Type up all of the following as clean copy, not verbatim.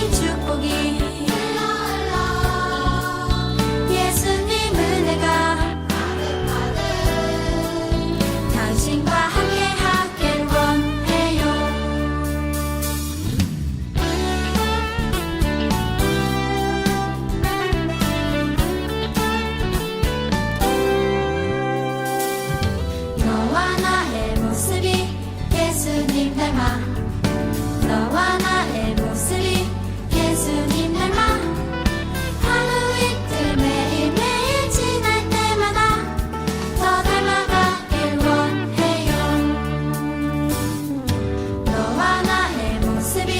예수님 축복이 예수님 은혜가 당신과 함께 하길 원해요. 너와 나의 모습이 예수님 닮아 너와 나의 모습이 예수님 닮아 하루 이틀 매일매일 지날 때마다 더 닮아가길 원해요. 너와 나의 모습이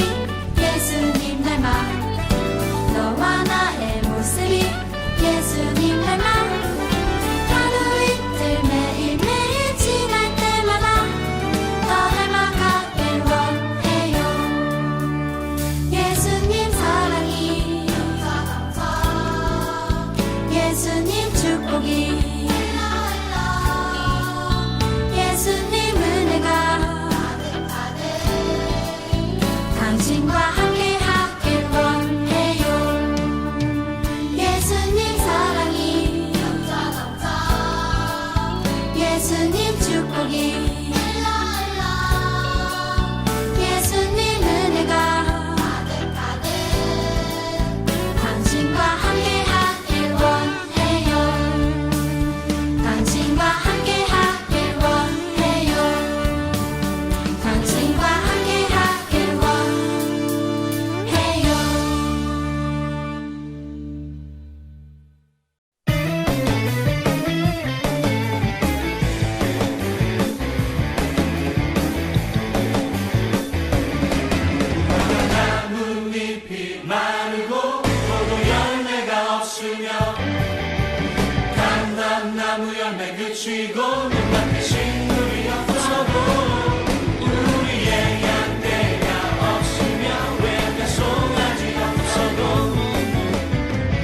예수님 닮아 너와 나의 모습이 예수님 닮아 하루 이틀 매일매일 지날 때마다 더 닮아가길 원해요. 예수님 사랑이 예수님 축복이 예수님 은혜가 당신과 함께 하길 원해요. 예수님 사랑이 예수님 축복이 예수님 은혜가 당신과 함께 하길 원해요. 당신과 함께 하길 원해요. 당신과 함께 하길 원해요. 나뭇잎이 마르고 포도 열매가 없으며 감람나무 열매 그치고 눈앞에 식물이 없어도 우리의 양떼가 없으며 외양간 송아지 없어도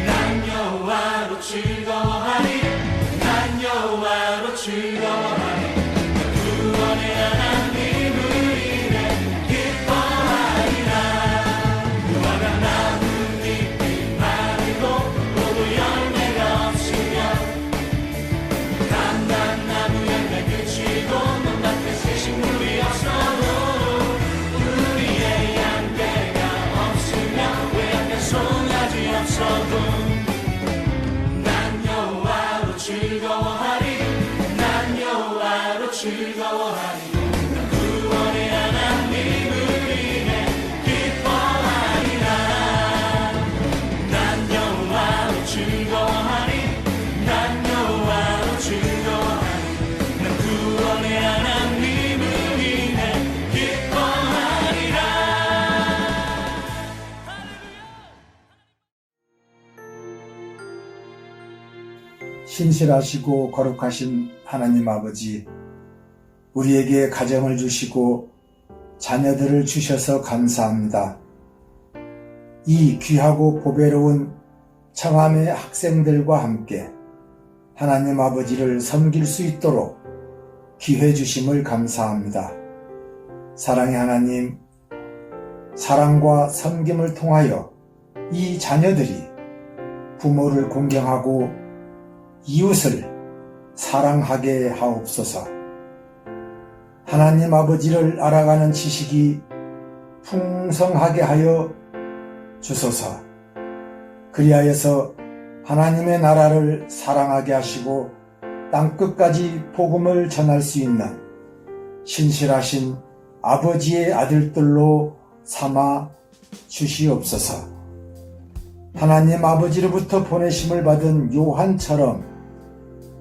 난 여호와로 즐거워하리 난 여호와로 즐거워하리 구원의 하나님을 인해 기뻐하리라. 무화과 나뭇잎이 마르고 포도 열매가 없으며 감람나무 열매 그치고 눈앞에 식물이 없어도 우리의 양떼가 없으며 외양간 송아지 없어도 난 여호와로 즐거워하리 난 여호와로 즐거워하리 구원의 하나님을 인해 기뻐하리라. 난 여호와로 즐거워하리 난 여호와로 즐거워하리 난 구원의 하나님을 인해 기뻐하리라. 신실하시고 거룩하신 하나님 아버지, 우리에게 가정을 주시고 자녀들을 주셔서 감사합니다. 이 귀하고 보배로운 청함의 학생들과 함께 하나님 아버지를 섬길 수 있도록 기회 주심을 감사합니다. 사랑의 하나님, 사랑과 섬김을 통하여 이 자녀들이 부모를 공경하고 이웃을 사랑하게 하옵소서. 하나님 아버지를 알아가는 지식이 풍성하게 하여 주소서. 그리하여서 하나님의 나라를 사랑하게 하시고 땅끝까지 복음을 전할 수 있는 신실하신 아버지의 아들들로 삼아 주시옵소서. 하나님 아버지로부터 보내심을 받은 요한처럼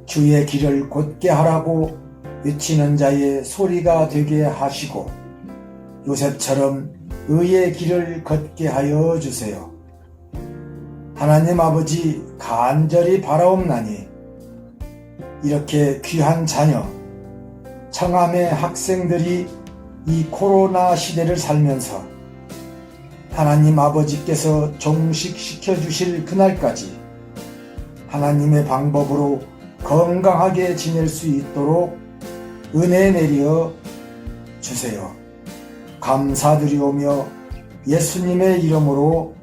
주의 길을 곧게 하라고 외치는 자의 소리가 되게 하시고 요셉처럼 의의 길을 걷게 하여 주세요. 하나님 아버지, 간절히 바라옵나니 이렇게 귀한 자녀, 청함의 학생들이 이 코로나 시대를 살면서 하나님 아버지께서 종식시켜 주실 그날까지 하나님의 방법으로 건강하게 지낼 수 있도록 은혜 내려 주세요. 감사드리오며 예수님의 이름으로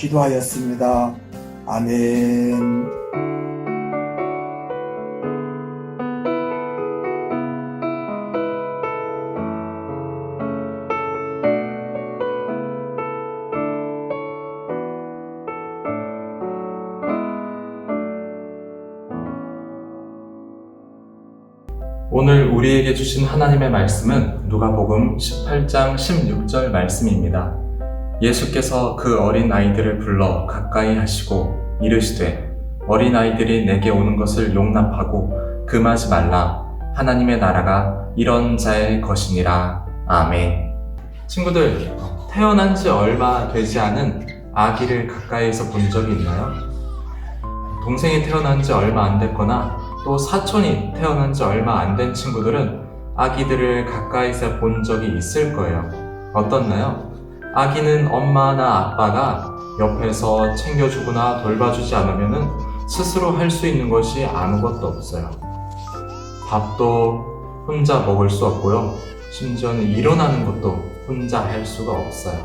기도하였습니다. 아멘. 오늘 우리에게 주신 하나님의 말씀은 누가복음 18장 16절 말씀입니다. 예수께서 그 어린 아이들을 불러 가까이 하시고 이르시되 어린 아이들이 내게 오는 것을 용납하고 금하지 말라. 하나님의 나라가 이런 자의 것이니라. 아멘. 친구들, 태어난 지 얼마 되지 않은 아기를 가까이에서 본 적이 있나요? 동생이 태어난 지 얼마 안 됐거나 또 사촌이 태어난 지 얼마 안 된 친구들은 아기들을 가까이서 본 적이 있을 거예요. 어떻나요? 아기는 엄마나 아빠가 옆에서 챙겨주거나 돌봐주지 않으면 스스로 할 수 있는 것이 아무것도 없어요. 밥도 혼자 먹을 수 없고요. 심지어는 일어나는 것도 혼자 할 수가 없어요.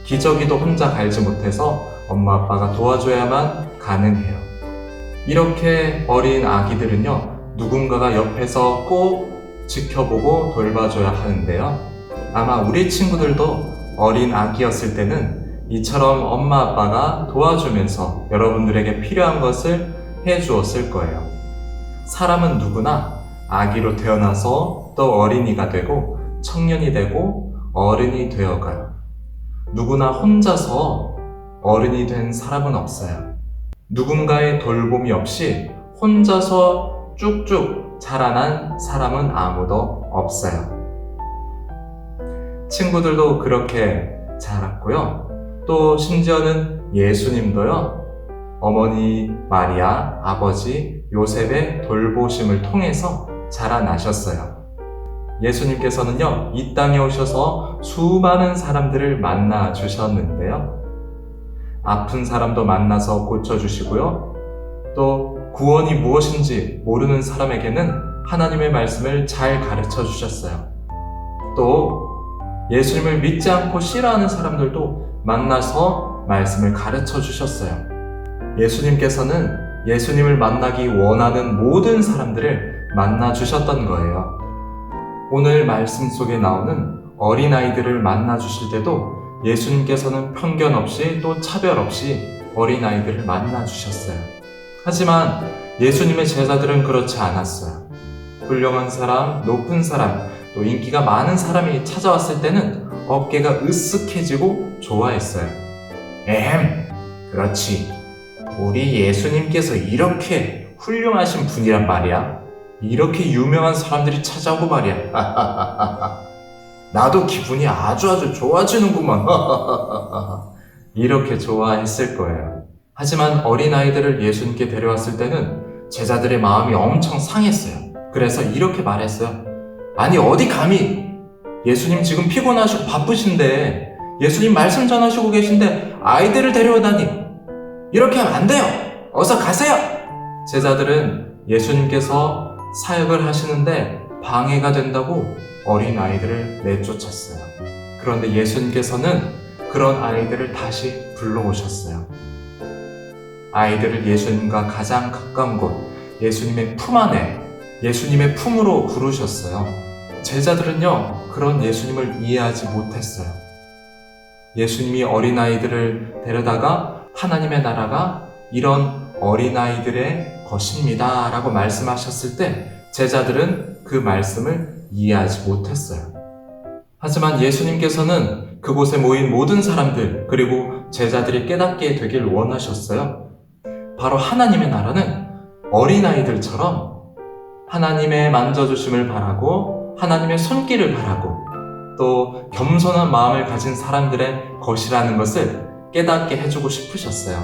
기저귀도 혼자 갈지 못해서 엄마 아빠가 도와줘야만 가능해요. 이렇게 어린 아기들은요, 누군가가 옆에서 꼭 지켜보고 돌봐줘야 하는데요. 아마 우리 친구들도 어린 아기였을 때는 이처럼 엄마 아빠가 도와주면서 여러분들에게 필요한 것을 해주었을 거예요. 사람은 누구나 아기로 태어나서 또 어린이가 되고 청년이 되고 어른이 되어가요. 누구나 혼자서 어른이 된 사람은 없어요. 누군가의 돌봄이 없이 혼자서 쭉쭉 자라난 사람은 아무도 없어요. 친구들도 그렇게 자랐고요. 또 심지어는 예수님도요, 어머니 마리아, 아버지 요셉의 돌보심을 통해서 자라나셨어요. 예수님께서는요, 이 땅에 오셔서 수많은 사람들을 만나 주셨는데요. 아픈 사람도 만나서 고쳐주시고요. 또 구원이 무엇인지 모르는 사람에게는 하나님의 말씀을 잘 가르쳐 주셨어요. 또 예수님을 믿지 않고 싫어하는 사람들도 만나서 말씀을 가르쳐 주셨어요. 예수님께서는 예수님을 만나기 원하는 모든 사람들을 만나 주셨던 거예요. 오늘 말씀 속에 나오는 어린아이들을 만나 주실 때도 예수님께서는 편견 없이 또 차별 없이 어린아이들을 만나 주셨어요. 하지만 예수님의 제자들은 그렇지 않았어요. 훌륭한 사람, 높은 사람, 또 인기가 많은 사람이 찾아왔을 때는 어깨가 으쓱해지고 좋아했어요. 그렇지. 우리 예수님께서 이렇게 훌륭하신 분이란 말이야. 이렇게 유명한 사람들이 찾아오고 말이야. 나도 기분이 아주 좋아지는구만. 이렇게 좋아했을 거예요. 하지만 어린아이들을 예수님께 데려왔을 때는 제자들의 마음이 엄청 상했어요. 그래서 이렇게 말했어요. 아니, 어디 감히, 예수님 지금 피곤하시고 바쁘신데, 예수님 말씀 전하시고 계신데 아이들을 데려오다니, 이렇게 하면 안 돼요. 어서 가세요. 제자들은 예수님께서 사역을 하시는데 방해가 된다고 어린아이들을 내쫓았어요. 그런데 예수님께서는 그런 아이들을 다시 불러오셨어요. 아이들을 예수님과 가장 가까운 곳, 예수님의 품 안에, 예수님의 품으로 부르셨어요. 제자들은요, 그런 예수님을 이해하지 못했어요. 예수님이 어린아이들을 데려다가 하나님의 나라가 이런 어린아이들의 것입니다 라고 말씀하셨을 때 제자들은 그 말씀을 이해하지 못했어요. 하지만 예수님께서는 그곳에 모인 모든 사람들 그리고 제자들이 깨닫게 되길 원하셨어요. 바로 하나님의 나라는 어린아이들처럼 하나님의 만져주심을 바라고 하나님의 손길을 바라고 또 겸손한 마음을 가진 사람들의 것이라는 것을 깨닫게 해주고 싶으셨어요.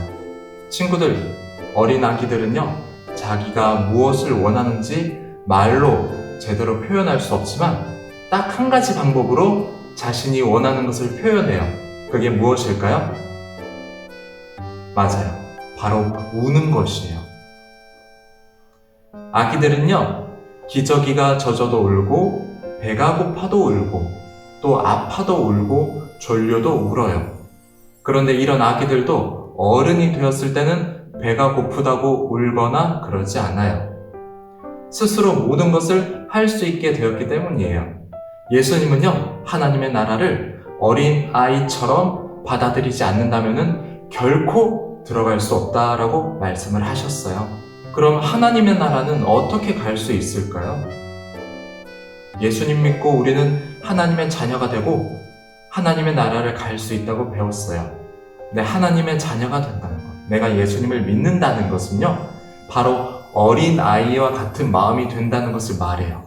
친구들, 어린 아기들은요, 자기가 무엇을 원하는지 말로 제대로 표현할 수 없지만 딱 한 가지 방법으로 자신이 원하는 것을 표현해요. 그게 무엇일까요? 맞아요. 바로 우는 것이에요. 아기들은요, 기저귀가 젖어도 울고 배가 고파도 울고 또 아파도 울고 졸려도 울어요. 그런데 이런 아기들도 어른이 되었을 때는 배가 고프다고 울거나 그러지 않아요. 스스로 모든 것을 할 수 있게 되었기 때문이에요. 예수님은요, 하나님의 나라를 어린 아이처럼 받아들이지 않는다면 결코 들어갈 수 없다라고 말씀을 하셨어요. 그럼 하나님의 나라는 어떻게 갈 수 있을까요? 예수님 믿고 우리는 하나님의 자녀가 되고 하나님의 나라를 갈 수 있다고 배웠어요. 내 하나님의 자녀가 된다는 것, 내가 예수님을 믿는다는 것은요, 바로 어린 아이와 같은 마음이 된다는 것을 말해요.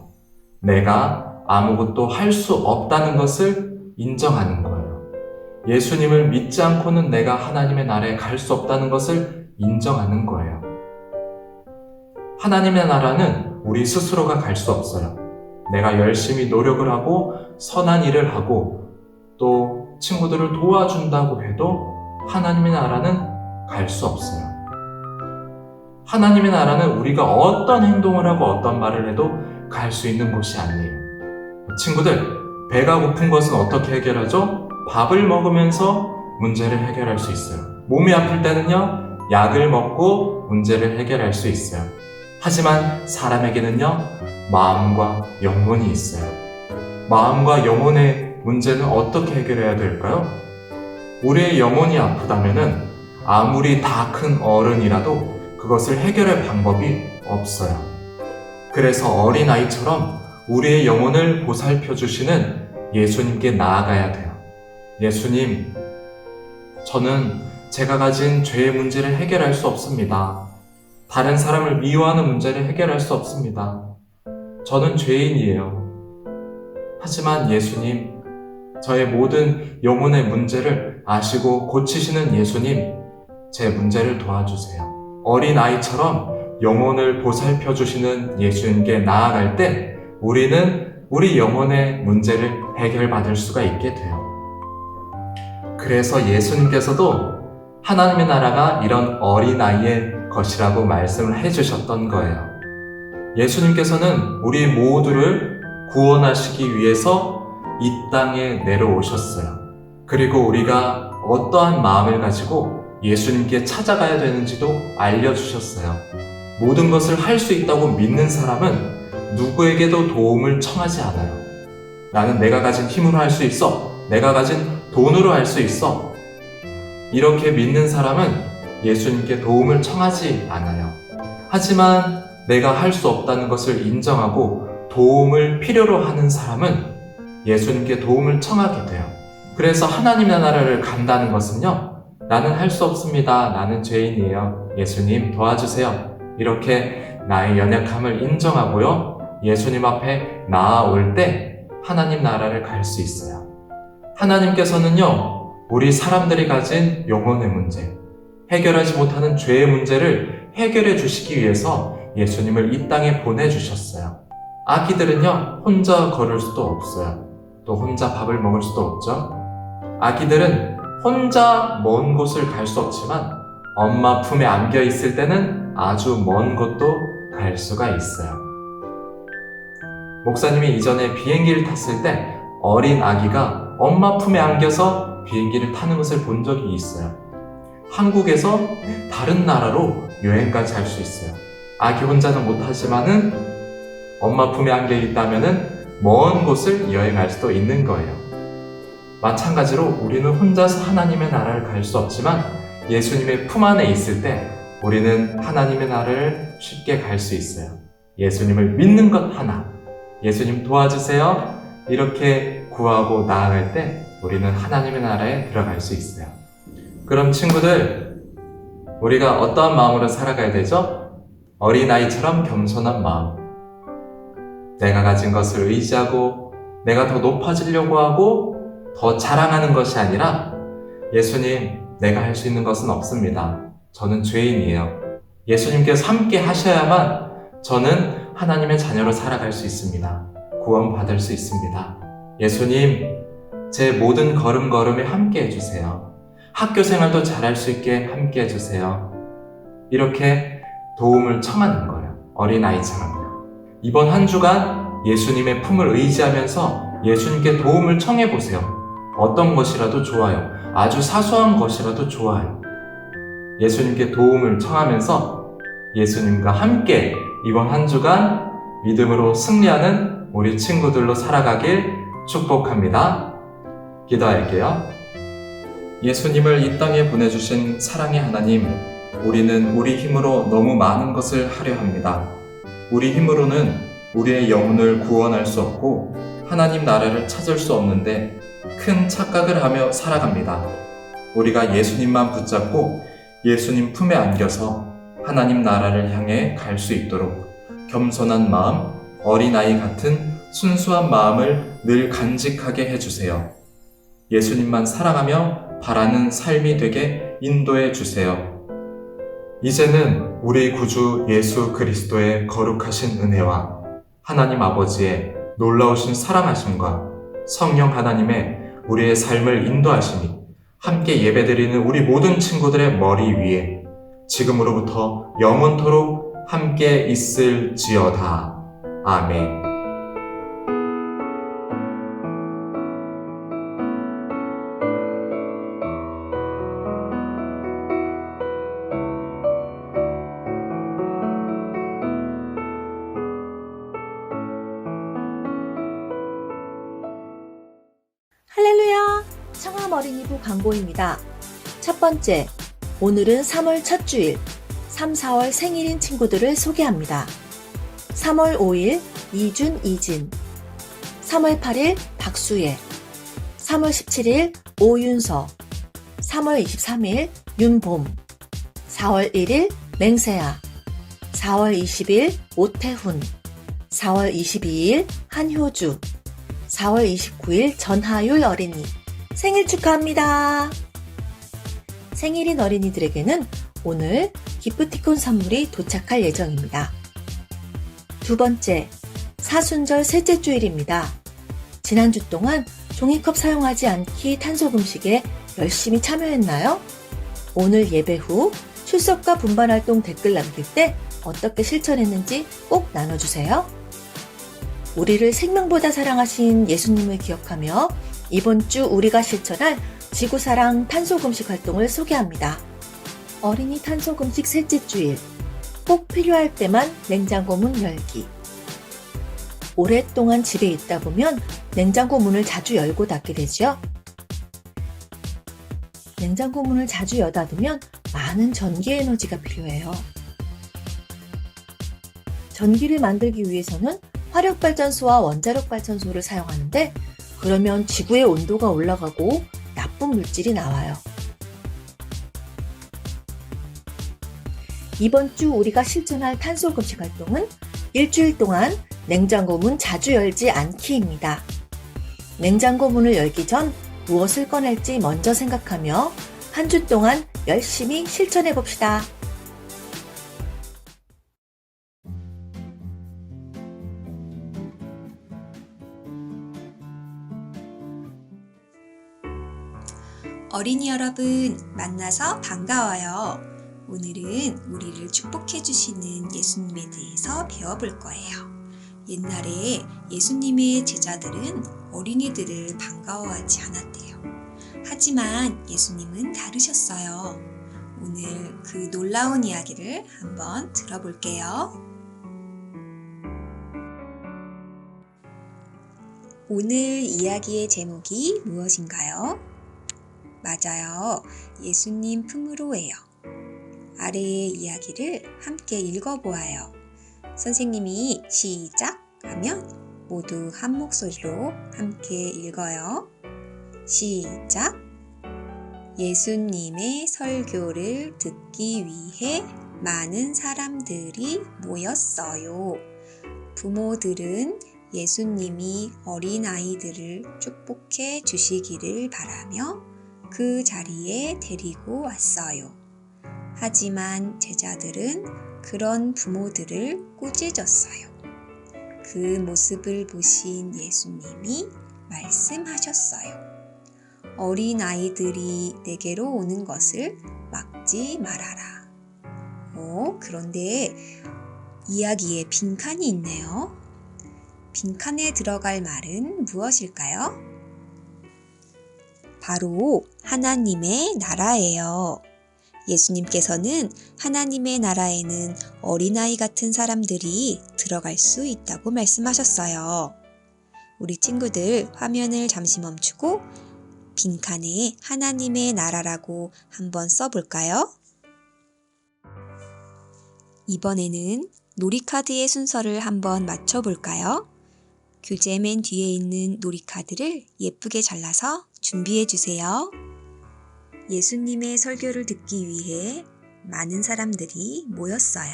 내가 아무것도 할 수 없다는 것을 인정하는 거예요. 예수님을 믿지 않고는 내가 하나님의 나라에 갈 수 없다는 것을 인정하는 거예요. 하나님의 나라는 우리 스스로가 갈 수 없어요. 내가 열심히 노력을 하고 선한 일을 하고 또 친구들을 도와준다고 해도 하나님의 나라는 갈 수 없어요. 하나님의 나라는 우리가 어떤 행동을 하고 어떤 말을 해도 갈 수 있는 곳이 아니에요. 친구들, 배가 고픈 것은 어떻게 해결하죠? 밥을 먹으면서 문제를 해결할 수 있어요. 몸이 아플 때는요, 약을 먹고 문제를 해결할 수 있어요. 하지만 사람에게는요, 마음과 영혼이 있어요. 마음과 영혼의 문제는 어떻게 해결해야 될까요? 우리의 영혼이 아프다면은 아무리 다 큰 어른이라도 그것을 해결할 방법이 없어요. 그래서 어린아이처럼 우리의 영혼을 보살펴 주시는 예수님께 나아가야 돼요. 예수님, 저는 제가 가진 죄의 문제를 해결할 수 없습니다. 다른 사람을 미워하는 문제를 해결할 수 없습니다. 저는 죄인이에요. 하지만 예수님, 저의 모든 영혼의 문제를 아시고 고치시는 예수님, 제 문제를 도와주세요. 어린아이처럼 영혼을 보살펴 주시는 예수님께 나아갈 때 우리는 우리 영혼의 문제를 해결받을 수가 있게 돼요. 그래서 예수님께서도 하나님의 나라가 이런 어린아이의 것이라고 말씀을 해주셨던 거예요. 예수님께서는 우리 모두를 구원하시기 위해서 이 땅에 내려오셨어요. 그리고 우리가 어떠한 마음을 가지고 예수님께 찾아가야 되는지도 알려주셨어요. 모든 것을 할 수 있다고 믿는 사람은 누구에게도 도움을 청하지 않아요. 나는 내가 가진 힘으로 할 수 있어. 내가 가진 돈으로 할 수 있어. 이렇게 믿는 사람은 예수님께 도움을 청하지 않아요. 하지만 내가 할 수 없다는 것을 인정하고 도움을 필요로 하는 사람은 예수님께 도움을 청하게 돼요. 그래서 하나님의 나라를 간다는 것은요, 나는 할 수 없습니다. 나는 죄인이에요. 예수님 도와주세요. 이렇게 나의 연약함을 인정하고요, 예수님 앞에 나아올 때 하나님 나라를 갈 수 있어요. 하나님께서는요, 우리 사람들이 가진 영혼의 문제, 해결하지 못하는 죄의 문제를 해결해 주시기 위해서 예수님을 이 땅에 보내주셨어요. 아기들은요, 혼자 걸을 수도 없어요. 또 혼자 밥을 먹을 수도 없죠. 아기들은 혼자 먼 곳을 갈 수 없지만 엄마 품에 안겨 있을 때는 아주 먼 곳도 갈 수가 있어요. 목사님이 이전에 비행기를 탔을 때 어린 아기가 엄마 품에 안겨서 비행기를 타는 것을 본 적이 있어요. 한국에서 다른 나라로 여행까지 할 수 있어요. 아기 혼자는 못하지만은 엄마 품에 안겨 있다면은 먼 곳을 여행할 수도 있는 거예요. 마찬가지로 우리는 혼자서 하나님의 나라를 갈 수 없지만 예수님의 품 안에 있을 때 우리는 하나님의 나라를 쉽게 갈 수 있어요. 예수님을 믿는 것 하나, 예수님 도와주세요, 이렇게 구하고 나아갈 때 우리는 하나님의 나라에 들어갈 수 있어요. 그럼 친구들, 우리가 어떠한 마음으로 살아가야 되죠? 어린아이처럼 겸손한 마음. 내가 가진 것을 의지하고 내가 더 높아지려고 하고 더 자랑하는 것이 아니라, 예수님, 내가 할 수 있는 것은 없습니다. 저는 죄인이에요. 예수님께서 함께 하셔야만 저는 하나님의 자녀로 살아갈 수 있습니다. 구원받을 수 있습니다. 예수님, 제 모든 걸음걸음에 함께 해주세요. 학교 생활도 잘할 수 있게 함께 해주세요. 이렇게 도움을 청하는 거예요. 어린아이처럼요. 이번 한 주간 예수님의 품을 의지하면서 예수님께 도움을 청해보세요. 어떤 것이라도 좋아요. 아주 사소한 것이라도 좋아요. 예수님께 도움을 청하면서 예수님과 함께 이번 한 주간 믿음으로 승리하는 우리 친구들로 살아가길 축복합니다. 기도할게요. 예수님을 이 땅에 보내주신 사랑의 하나님, 우리는 우리 힘으로 너무 많은 것을 하려 합니다. 우리 힘으로는 우리의 영혼을 구원할 수 없고 하나님 나라를 찾을 수 없는데 큰 착각을 하며 살아갑니다. 우리가 예수님만 붙잡고 예수님 품에 안겨서 하나님 나라를 향해 갈 수 있도록 겸손한 마음, 어린아이 같은 순수한 마음을 늘 간직하게 해주세요. 예수님만 사랑하며 바라는 삶이 되게 인도해 주세요. 이제는 우리 구주 예수 그리스도의 거룩하신 은혜와 하나님 아버지의 놀라우신 사랑하심과 성령 하나님의 우리의 삶을 인도하심이 함께 예배드리는 우리 모든 친구들의 머리 위에 지금으로부터 영원토록 함께 있을지어다. 아멘. 할렐루야! 청암 어린이부 광고입니다. 첫 번째, 오늘은 3월 첫 주일, 3, 4월 생일인 친구들을 소개합니다. 3월 5일 이준, 이진, 3월 8일 박수예, 3월 17일 오윤서, 3월 23일 윤봄, 4월 1일 맹세아, 4월 20일 오태훈, 4월 22일 한효주, 4월 29일 전하율 어린이 생일 축하합니다. 생일인 어린이들에게는 오늘 기프티콘 선물이 도착할 예정입니다. 두 번째, 사순절 셋째 주일입니다. 지난주 동안 종이컵 사용하지 않기 탄소금식에 열심히 참여했나요? 오늘 예배 후 출석과 분반활동 댓글 남길 때 어떻게 실천했는지 꼭 나눠주세요. 우리를 생명보다 사랑하신 예수님을 기억하며 이번 주 우리가 실천할 지구사랑 탄소금식 활동을 소개합니다. 어린이 탄소금식 셋째 주일, 꼭 필요할 때만 냉장고 문 열기. 오랫동안 집에 있다 보면 냉장고 문을 자주 열고 닫게 되죠. 냉장고 문을 자주 여닫으면 많은 전기 에너지가 필요해요. 전기를 만들기 위해서는 화력발전소와 원자력발전소를 사용하는데 그러면 지구의 온도가 올라가고 나쁜 물질이 나와요. 이번 주 우리가 실천할 탄소금식 활동은 일주일 동안 냉장고 문 자주 열지 않기입니다. 냉장고 문을 열기 전 무엇을 꺼낼지 먼저 생각하며 한 주 동안 열심히 실천해 봅시다. 어린이 여러분, 만나서 반가워요. 오늘은 우리를 축복해 주시는 예수님에 대해서 배워볼 거예요. 옛날에 예수님의 제자들은 어린이들을 반가워하지 않았대요. 하지만 예수님은 다르셨어요. 오늘 그 놀라운 이야기를 한번 들어볼게요. 오늘 이야기의 제목이 무엇인가요? 맞아요. 예수님 품으로예요. 아래의 이야기를 함께 읽어보아요. 선생님이 시작 하면 모두 한 목소리로 함께 읽어요. 시작. 예수님의 설교를 듣기 위해 많은 사람들이 모였어요. 부모들은 예수님이 어린아이들을 축복해 주시기를 바라며 그 자리에 데리고 왔어요. 하지만 제자들은 그런 부모들을 꾸짖었어요. 그 모습을 보신 예수님이 말씀하셨어요. 어린아이들이 내게로 오는 것을 막지 말아라. 그런데 이야기에 빈칸이 있네요. 빈칸에 들어갈 말은 무엇일까요? 바로 하나님의 나라예요. 예수님께서는 하나님의 나라에는 어린아이 같은 사람들이 들어갈 수 있다고 말씀하셨어요. 우리 친구들 화면을 잠시 멈추고 빈칸에 하나님의 나라라고 한번 써볼까요? 이번에는 놀이카드의 순서를 한번 맞춰볼까요? 교재 맨 뒤에 있는 놀이카드를 예쁘게 잘라서 준비해주세요. 예수님의 설교를 듣기 위해 많은 사람들이 모였어요.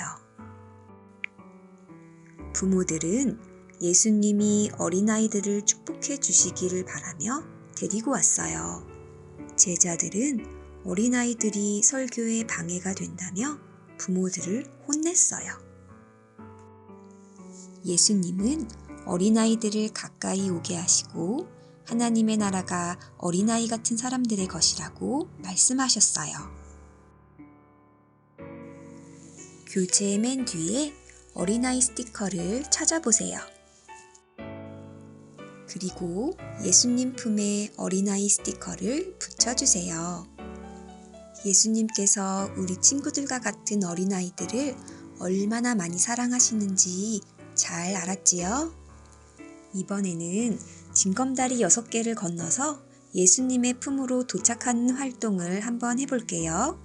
부모들은 예수님이 어린아이들을 축복해 주시기를 바라며 데리고 왔어요. 제자들은 어린아이들이 설교에 방해가 된다며 부모들을 혼냈어요. 예수님은 어린아이들을 가까이 오게 하시고 하나님의 나라가 어린아이 같은 사람들의 것이라고 말씀하셨어요. 교재 맨 뒤에 어린아이 스티커를 찾아보세요. 그리고 예수님 품에 어린아이 스티커를 붙여주세요. 예수님께서 우리 친구들과 같은 어린아이들을 얼마나 많이 사랑하시는지 잘 알았지요? 이번에는 징검다리 6개를 건너서 예수님의 품으로 도착하는 활동을 한번 해볼게요.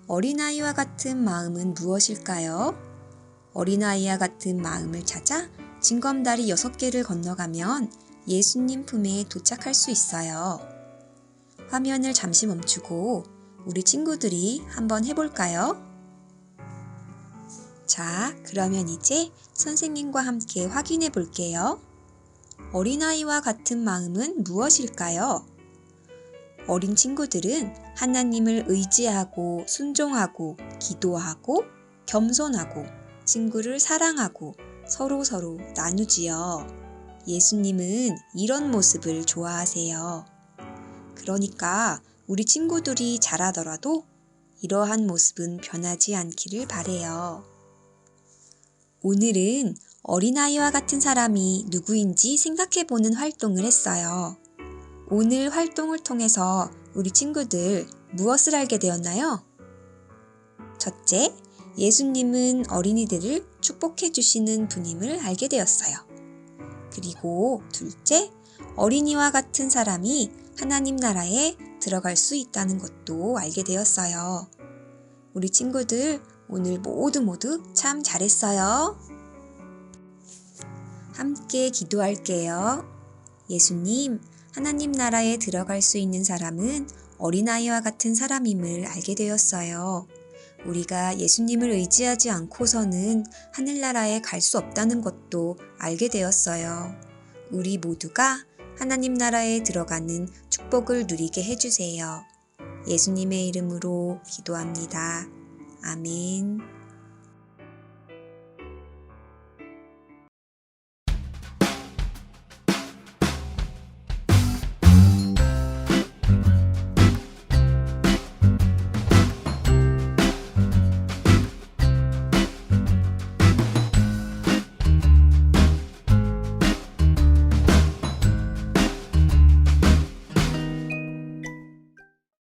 어린아이와 같은 마음은 무엇일까요? 어린아이와 같은 마음을 찾아 징검다리 6개를 건너가면 예수님 품에 도착할 수 있어요. 화면을 잠시 멈추고 우리 친구들이 한번 해볼까요? 자, 그러면 이제 선생님과 함께 확인해 볼게요. 어린아이와 같은 마음은 무엇일까요? 어린 친구들은 하나님을 의지하고 순종하고 기도하고 겸손하고 친구를 사랑하고 서로 나누지요. 예수님은 이런 모습을 좋아하세요. 그러니까 우리 친구들이 자라더라도 이러한 모습은 변하지 않기를 바래요. 오늘은 어린아이와 같은 사람이 누구인지 생각해보는 활동을 했어요. 오늘 활동을 통해서 우리 친구들 무엇을 알게 되었나요? 첫째, 예수님은 어린이들을 축복해 주시는 분임을 알게 되었어요. 그리고 둘째, 어린이와 같은 사람이 하나님 나라에 들어갈 수 있다는 것도 알게 되었어요. 우리 친구들 오늘 모두 참 잘했어요. 함께 기도할게요. 예수님, 하나님 나라에 들어갈 수 있는 사람은 어린아이와 같은 사람임을 알게 되었어요. 우리가 예수님을 의지하지 않고서는 하늘나라에 갈 수 없다는 것도 알게 되었어요. 우리 모두가 하나님 나라에 들어가는 축복을 누리게 해주세요. 예수님의 이름으로 기도합니다. 아멘.